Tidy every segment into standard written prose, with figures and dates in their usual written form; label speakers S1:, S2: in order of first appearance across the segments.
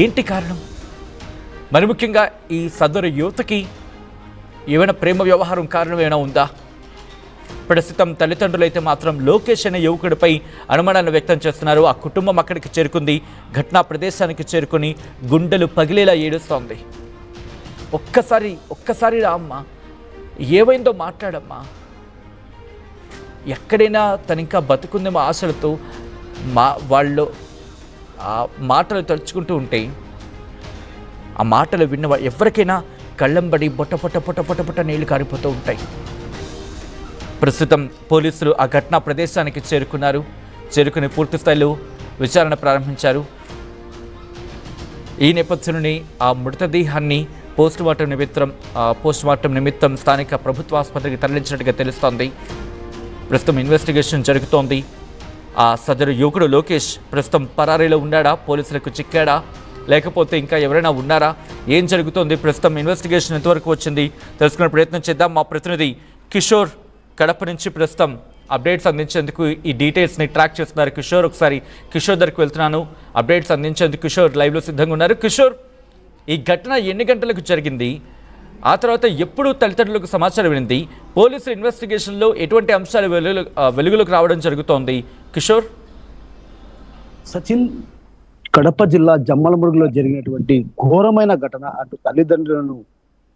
S1: ఏంటి కారణం? మరి ముఖ్యంగా ఈ సదరు యువతకి ఏమైనా ప్రేమ వ్యవహారం కారణం ఏమైనా ఉందా? ప్రస్తుతం తల్లిదండ్రులైతే మాత్రం లోకేష్ అనే యువకుడిపై అనుమానాన్ని వ్యక్తం చేస్తున్నారు. ఆ కుటుంబం అక్కడికి చేరుకుంది, ఘటనా ప్రదేశానికి చేరుకుని గుండెలు పగిలేలా ఏడుస్తోంది. ఒక్కసారి రా అమ్మా, ఏమైందో మాట్లాడమ్మా. ఎక్కడైనా తనింకా బతుకుందేమో ఆశలతో వాళ్ళు ఆ మాటలు తలుచుకుంటూ ఉంటే, ఆ మాటలు విన్న ఎవరికైనా కళ్ళంబడి పొట్ట నీళ్లు కారిపోతూ ఉంటాయి. ప్రస్తుతం పోలీసులు ఆ ఘటనా ప్రదేశానికి చేరుకుని పూర్తి స్థాయిలో విచారణ ప్రారంభించారు. ఈ నేపథ్యంలోని ఆ మృతదేహాన్ని పోస్టుమార్టం నిమిత్తం స్థానిక ప్రభుత్వ ఆసుపత్రికి తరలించినట్టుగా తెలుస్తోంది. ప్రస్తుతం ఇన్వెస్టిగేషన్ జరుగుతోంది. ఆ సదరు యువకుడు లోకేష్ ప్రస్తుతం పరారీలో ఉన్నాడా, పోలీసులకు చిక్కాడా, లేకపోతే ఇంకా ఎవరైనా ఉన్నారా, ఏం జరుగుతోంది, ప్రస్తుతం ఇన్వెస్టిగేషన్ ఎంతవరకు వచ్చింది తెలుసుకునే ప్రయత్నం చేద్దాం. మా ప్రతినిధి కిషోర్ కడప నుంచి ప్రస్తుతం అప్డేట్స్ అందించేందుకు ఈ డీటెయిల్స్ని ట్రాక్ చేస్తున్నారు. కిషోర్, ఒకసారి కిషోర్ దగ్గరికి వెళ్తున్నాను, అప్డేట్స్ అందించేందుకు కిషోర్ లైవ్లో సిద్ధంగా ఉన్నారు. కిషోర్, ఈ ఘటన ఎన్ని గంటలకు జరిగింది? ఆ తర్వాత ఎప్పుడు తల్లిదండ్రులకు సమాచారం వినింది? పోలీసుల ఇన్వెస్టిగేషన్లో ఎటువంటి అంశాలు వెలుగులోకి రావడం జరుగుతోంది? కిషోర్.
S2: సచిన్, కడప జిల్లా జమ్మలమడుగులో జరిగినటువంటి ఘోరమైన ఘటన అటు తల్లిదండ్రులను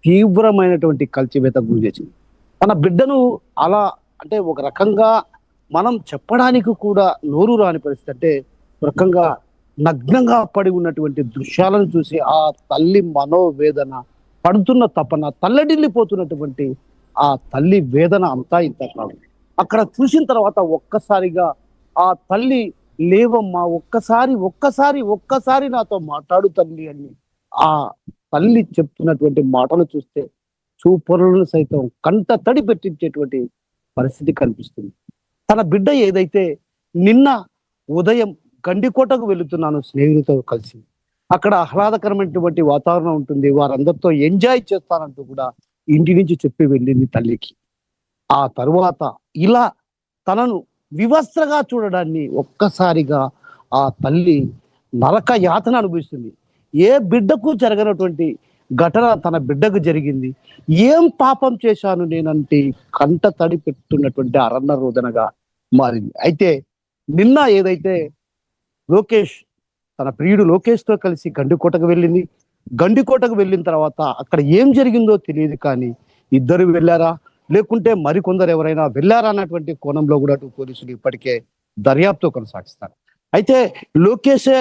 S2: తీవ్రమైనటువంటి కల్చివేతకు గురి చేసింది. తన బిడ్డను అలా అంటే ఒక రకంగా మనం చెప్పడానికి కూడా నోరు రాని పరిస్థితి. అంటే ఒక రకంగా నగ్నంగా పడి ఉన్నటువంటి దృశ్యాలను చూసి ఆ తల్లి మనోవేదన, పడుతున్న తపన, తల్లడిల్లిపోతున్నటువంటి ఆ తల్లి వేదన అంతా ఇంత కాదు. అక్కడ చూసిన తర్వాత ఒక్కసారిగా ఆ తల్లి, లేవమ్మా, ఒక్కసారి నాతో మాట్లాడు తల్లి అని ఆ తల్లి చెప్తున్నటువంటి మాటలు చూస్తే చూపరులను సైతం కంట తడి పెట్టించేటువంటి పరిస్థితి కనిపిస్తుంది. తన బిడ్డ ఏదైతే నిన్న ఉదయం గండికోటకు వెళుతున్నాను స్నేహితులతో కలిసి, అక్కడ ఆహ్లాదకరమైనటువంటి వాతావరణం ఉంటుంది, వారందరితో ఎంజాయ్ చేస్తానంటూ కూడా ఇంటి నుంచి చెప్పి వెళ్ళింది తల్లికి. ఆ తరువాత ఇలా తనను వివస్త్రగా చూడడాన్ని ఒక్కసారిగా ఆ తల్లి నరక యాతన అనుభవిస్తుంది. ఏ బిడ్డకు జరగనటువంటి ఘటన తన బిడ్డకు జరిగింది. ఏం పాపం చేశాను నేనంటే కంట తడి పెట్టున్నటువంటి అరణ్య రోదనగా మారింది. అయితే నిన్న ఏదైతే లోకేష్, తన ప్రియుడు లోకేష్తో కలిసి గండికోటకు వెళ్ళింది. గండికోటకు వెళ్ళిన తర్వాత అక్కడ ఏం జరిగిందో తెలియదు, కానీ ఇద్దరు వెళ్ళారా లేకుంటే మరికొందరు ఎవరైనా వెళ్ళారా అన్నటువంటి కోణంలో కూడా పోలీసులు ఇప్పటికే దర్యాప్తు కొనసాగిస్తారు. అయితే లోకేషే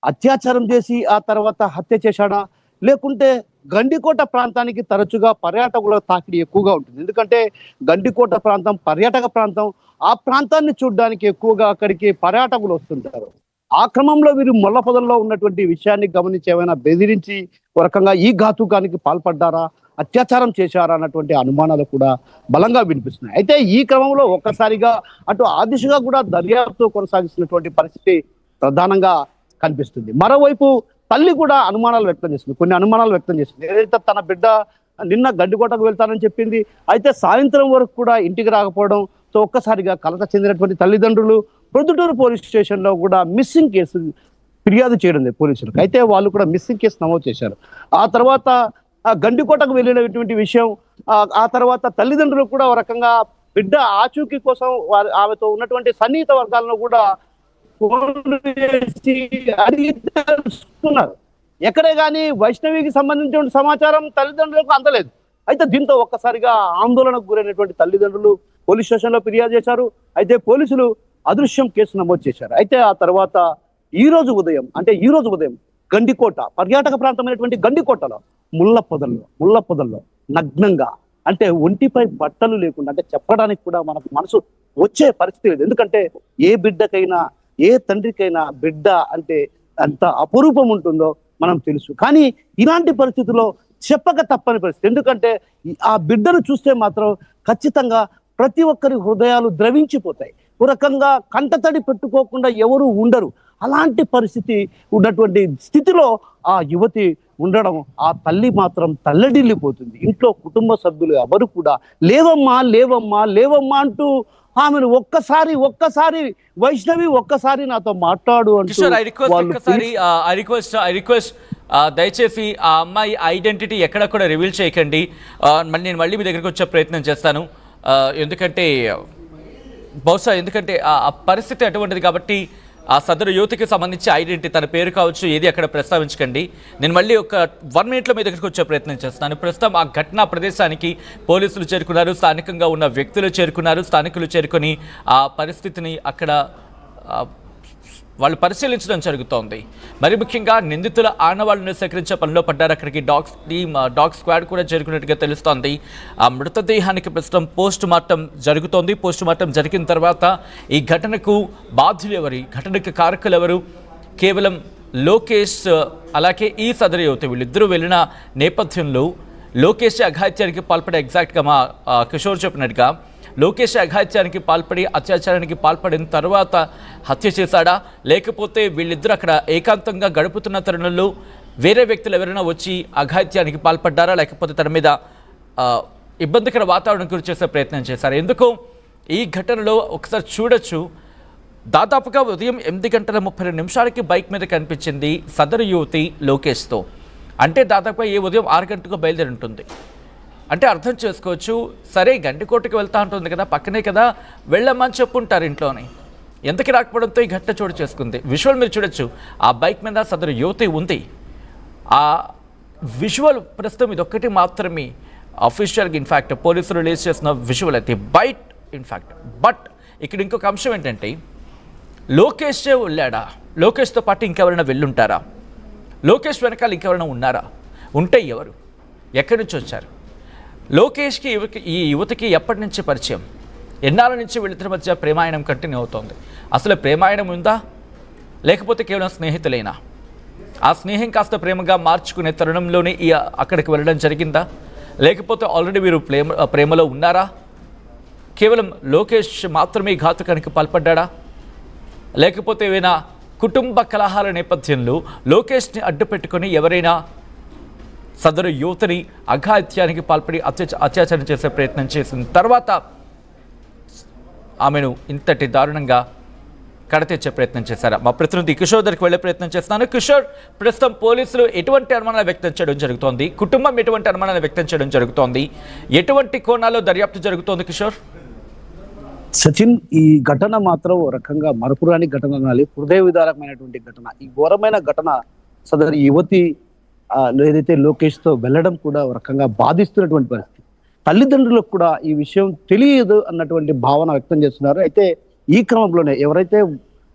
S2: అత్యాచారం చేసి ఆ తర్వాత హత్య చేశాడా, లేకుంటే గండికోట ప్రాంతానికి తరచుగా పర్యాటకుల తాకిడి ఎక్కువగా ఉంటుంది. ఎందుకంటే గండికోట ప్రాంతం పర్యాటక ప్రాంతం, ఆ ప్రాంతాన్ని చూడడానికి ఎక్కువగా అక్కడికి పర్యాటకులు వస్తుంటారు. ఆ క్రమంలో వీరు మొల్ల పొదల్లో ఉన్నటువంటి విషయాన్ని గమనించి ఏమైనా బెదిరించి ఒక రకంగా ఈ ఘాతుకానికి పాల్పడ్డారా, అత్యాచారం చేశారా అన్నటువంటి అనుమానాలు కూడా బలంగా వినిపిస్తున్నాయి. అయితే ఈ క్రమంలో ఒక్కసారిగా అటు ఆ దిశగా కూడా దర్యాప్తు కొనసాగిస్తున్నటువంటి పరిస్థితి ప్రధానంగా కనిపిస్తుంది. మరోవైపు తల్లి కూడా అనుమానాలు వ్యక్తం చేస్తుంది, కొన్ని అనుమానాలు వ్యక్తం చేస్తుంది. ఏదైతే తన బిడ్డ నిన్న గండికోటకు వెళ్తానని చెప్పింది, అయితే సాయంత్రం వరకు కూడా ఇంటికి రాకపోవడంతో ఒక్కసారిగా కలత చెందినటువంటి తల్లిదండ్రులు ప్రొద్దుటూరు పోలీస్ స్టేషన్ లో కూడా మిస్సింగ్ కేసు ఫిర్యాదు చేయడం పోలీసులకు. అయితే వాళ్ళు కూడా మిస్సింగ్ కేసు నమోదు చేశారు. ఆ తర్వాత గండికోటకు వెళ్ళినటువంటి విషయం, ఆ తర్వాత తల్లిదండ్రులు కూడా ఒక రకంగా బిడ్డ ఆచూకీ కోసం ఆమెతో ఉన్నటువంటి సన్నిహిత వర్గాలను కూడా ఫోన్ చేసి అడిగి తెలుసుకున్నారు. ఎక్కడే కానీ వైష్ణవికి సంబంధించిన సమాచారం తల్లిదండ్రులకు అందలేదు. అయితే దీంతో ఒక్కసారిగా ఆందోళనకు గురైనటువంటి తల్లిదండ్రులు పోలీస్ స్టేషన్ లో ఫిర్యాదు చేశారు. అయితే పోలీసులు అదృశ్యం కేసు నమోదు చేశారు. అయితే ఆ తర్వాత ఈ రోజు ఉదయం గండికోట పర్యాటక ప్రాంతమైనటువంటి గండికోటలో ముళ్ళ పొదల్లో నగ్నంగా, అంటే ఒంటిపై బట్టలు లేకుండా, అంటే చెప్పడానికి కూడా మనకు మనసు వచ్చే పరిస్థితి లేదు. ఎందుకంటే ఏ బిడ్డకైనా, ఏ తండ్రికైనా బిడ్డ అంటే అంత అపురూపం ఉంటుందో మనం తెలుసు. కానీ ఇలాంటి పరిస్థితుల్లో చెప్పక తప్పని పరిస్థితి. ఎందుకంటే ఆ బిడ్డను చూస్తే మాత్రం ఖచ్చితంగా ప్రతి ఒక్కరి హృదయాలు ద్రవించిపోతాయి. ఒక రకంగా కంటతడి పెట్టుకోకుండా ఎవరు ఉండరు. అలాంటి పరిస్థితి ఉన్నటువంటి స్థితిలో ఆ యువతి ఉండడం, ఆ తల్లి మాత్రం తల్లడిల్లిపోతుంది. ఇంట్లో కుటుంబ సభ్యులు ఎవరు కూడా లేవమ్మా అంటూ ఆమెను ఒక్కసారి వైష్ణవి ఒక్కసారి నాతో మాట్లాడు అంటూ
S1: కిషోర్, ఐ రిక్వెస్ట్
S2: వాళ్ళు
S1: ఒక్కసారి ఐ రిక్వెస్ట్ దయచేసి ఆ అమ్మాయి ఐడెంటిటీ ఎక్కడ కూడా రివీల్ చేయకండి. నేను మళ్ళీ మీ దగ్గరికి వచ్చే ప్రయత్నం చేస్తాను. ఎందుకంటే ఆ పరిస్థితి అటువంటిది కాబట్టి ఆ సదరు యువతికి సంబంధించి ఐడెంటిటీ, తన పేరు కావచ్చు, ఏది అక్కడ ప్రస్తావించకండి. నేను మళ్ళీ ఒక 1 మినిట్లో మీ దగ్గరికి వచ్చే ప్రయత్నం చేస్తాను. ప్రస్తుతం ఆ ఘటనా ప్రదేశానికి పోలీసులు చేరుకున్నారు, స్థానికంగా ఉన్న వ్యక్తులు చేరుకున్నారు. స్థానికులు చేరుకొని ఆ పరిస్థితిని అక్కడ వాళ్ళు పరిశీలించడం జరుగుతోంది. మరి ముఖ్యంగా నిందితుల ఆనవాళ్లను సేకరించే పనిలో పడ్డారు. అక్కడికి డాగ్ స్క్వాడ్ కూడా చేరుకున్నట్టుగా తెలుస్తోంది. ఆ మృతదేహానికి ప్రస్తుతం పోస్ట్ మార్టం జరుగుతోంది. పోస్ట్ మార్టం జరిగిన తర్వాత ఈ ఘటనకు బాధ్యులు ఎవరు, ఈ ఘటనకు కారకులు ఎవరు, కేవలం లోకేష్ అలాగే ఈ సదరు యువతి వీళ్ళిద్దరూ వెళ్ళిన నేపథ్యంలో లోకేష్ అఘాయిత్యానికి పాల్పడే ఎగ్జాక్ట్గా మా కిషోర్ చెప్పినట్టుగా లోకేష్ అఘాయిత్యానికి పాల్పడి అత్యాచారానికి పాల్పడిన తర్వాత హత్య చేశాడా, లేకపోతే వీళ్ళిద్దరూ అక్కడ ఏకాంతంగా గడుపుతున్న తరుణంలో వేరే వ్యక్తులు ఎవరైనా వచ్చి అఘాయిత్యానికి పాల్పడ్డారా, లేకపోతే తన మీద ఇబ్బందికర వాతావరణం గురి చేసే ప్రయత్నం చేశారు. ఎందుకు ఈ ఘటనలో ఒకసారి చూడొచ్చు, దాదాపుగా ఉదయం 8:32 బైక్ మీద కనిపించింది సదరు యువతి లోకేష్తో. అంటే దాదాపుగా ఈ ఉదయం 6 గంటలకు బయలుదేరి ఉంటుంది. అంటే అర్థం చేసుకోవచ్చు, సరే గండికోటకి వెళ్తా ఉంటుంది కదా, పక్కనే కదా, వెళ్ళమని చెప్పుంటారు ఇంట్లోని. ఎంతకి రాకపోవడంతో ఈ ఘటన చోటు చేసుకుంది. విజువల్ మీరు చూడొచ్చు, ఆ బైక్ మీద సదరు యువతి ఉంది. ఆ విజువల్ ప్రస్తుతం ఇదొక్కటి మాత్రమే అఫీషియల్గా ఇన్ఫ్యాక్ట్ పోలీసులు రిలీజ్ చేసిన విజువల్ అయితే బైట్ ఇన్ఫ్యాక్ట్. బట్ ఇక్కడ ఇంకొక అంశం ఏంటంటే, లోకేషే వెళ్ళాడా, లోకేష్తో పాటు ఇంకెవరైనా వెళ్ళుంటారా, లోకేష్ వెనకాల ఇంకెవరైనా ఉన్నారా, ఉంటే ఎవరు, ఎక్కడి నుంచి వచ్చారు, లోకేష్కి ఈ యువతికి ఎప్పటి నుంచి పరిచయం, ఎన్నాళ్ళ నుంచి వీళ్ళిద్దరి మధ్య ప్రేమాయణం కంటిన్యూ అవుతోంది, అసలు ప్రేమాయణం ఉందా లేకపోతే కేవలం స్నేహితులేనా, ఆ స్నేహం కాస్త ప్రేమగా మార్చుకునే తరుణంలోనే అక్కడికి వెళ్ళడం జరిగిందా, లేకపోతే ఆల్రెడీ వీరు ప్రేమలో ఉన్నారా, కేవలం లోకేష్ మాత్రమే ఘాతుకానికి పాల్పడ్డా, లేకపోతే ఏవైనా కుటుంబ కలహాల నేపథ్యంలో లోకేష్ని అడ్డు పెట్టుకొని ఎవరైనా సదరు యువతిని అఘాయిత్యానికి పాల్పడి అత్యాచారం చేసే ప్రయత్నం చేసిన తర్వాత ఆమెను ఇంతటి దారుణంగా కడతీర్చే ప్రయత్నం చేశారా? మా ప్రతినిధి కిషోర్ దగ్గరికి వెళ్ళే ప్రయత్నం చేస్తున్నాను. కిషోర్, ప్రస్తుతం పోలీసులు ఎటువంటి అనుమానాలు వ్యక్తం చేయడం జరుగుతోంది, కుటుంబం ఎటువంటి అనుమానాలు వ్యక్తం చేయడం జరుగుతోంది, ఎటువంటి కోణాల్లో దర్యాప్తు జరుగుతోంది కిషోర్?
S2: సచిన్, ఈ ఘటన మాత్రం ఒక రకంగా మరపురాని ఘటన అనాలి, హృదయ విదారకమైనటువంటి ఘటన. ఈ ఘోరమైన ఘటన సదరు యువతి ఏదైతే లోకేష్ తో వెళ్ళడం కూడా ఒక రకంగా బాధిస్తున్నటువంటి పరిస్థితి. తల్లిదండ్రులకు కూడా ఈ విషయం తెలియదు అన్నటువంటి భావన వ్యక్తం చేస్తున్నారు. అయితే ఈ క్రమంలోనే ఎవరైతే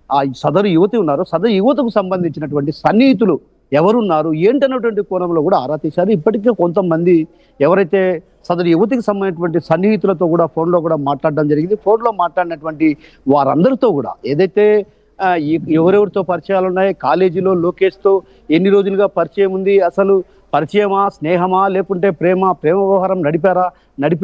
S2: ఆ సదరు యువతి ఉన్నారో, సదరు యువతకు సంబంధించినటువంటి సన్నిహితులు ఎవరున్నారు ఏంటన్నటువంటి కోణంలో కూడా ఆరా తీశారు. ఇప్పటికే కొంతమంది ఎవరైతే సదరు యువతికి సంబంధించినటువంటి సన్నిహితులతో కూడా ఫోన్లో కూడా మాట్లాడడం జరిగింది. ఫోన్లో మాట్లాడినటువంటి వారందరితో కూడా ఏదైతే ఎవరెవరితో పరిచయాలు ఉన్నాయి, కాలేజీలో లోకేష్తో ఎన్ని రోజులుగా పరిచయం ఉంది, అసలు పరిచయమా, స్నేహమా, లేకుంటే ప్రేమ వ్యవహారం నడిపే